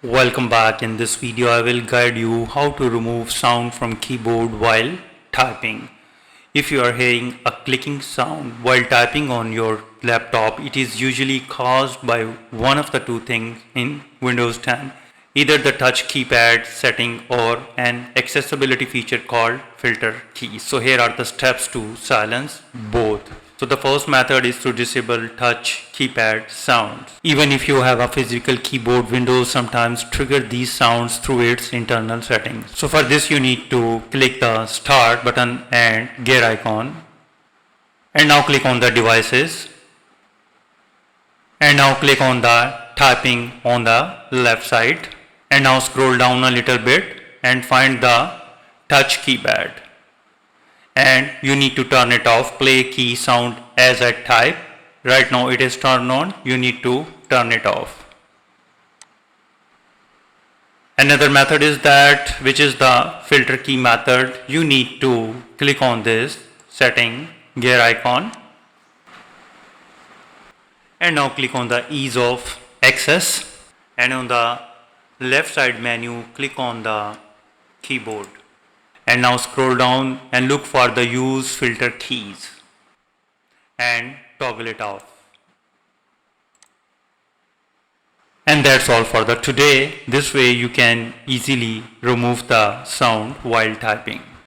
Welcome back. In this video I will guide you how to remove sound from keyboard while typing. If you are hearing a clicking sound while typing on your laptop, it is usually caused by one of the two things in Windows 10. Either the touch keypad setting or an accessibility feature called filter keys. So here are the steps to silence both. So the first method is to disable touch keypad sounds. Even if you have a physical keyboard, Windows sometimes trigger these sounds through its internal settings. So for this you need to click the start button and gear icon, and now click on the devices, and now click on the typing on the left side, and now scroll down a little bit and find the touch keypad. And you need to turn it off. Play key sound as I type. Right now it is turned on. You need to turn it off. Another method is that, which is the filter key method. You need to click on this setting gear icon, and now click on the ease of access, and on the left side menu click on the keyboard, and now scroll down and look for the use filter keys and toggle it off. And that's all for the today. This way you can easily remove the sound while typing.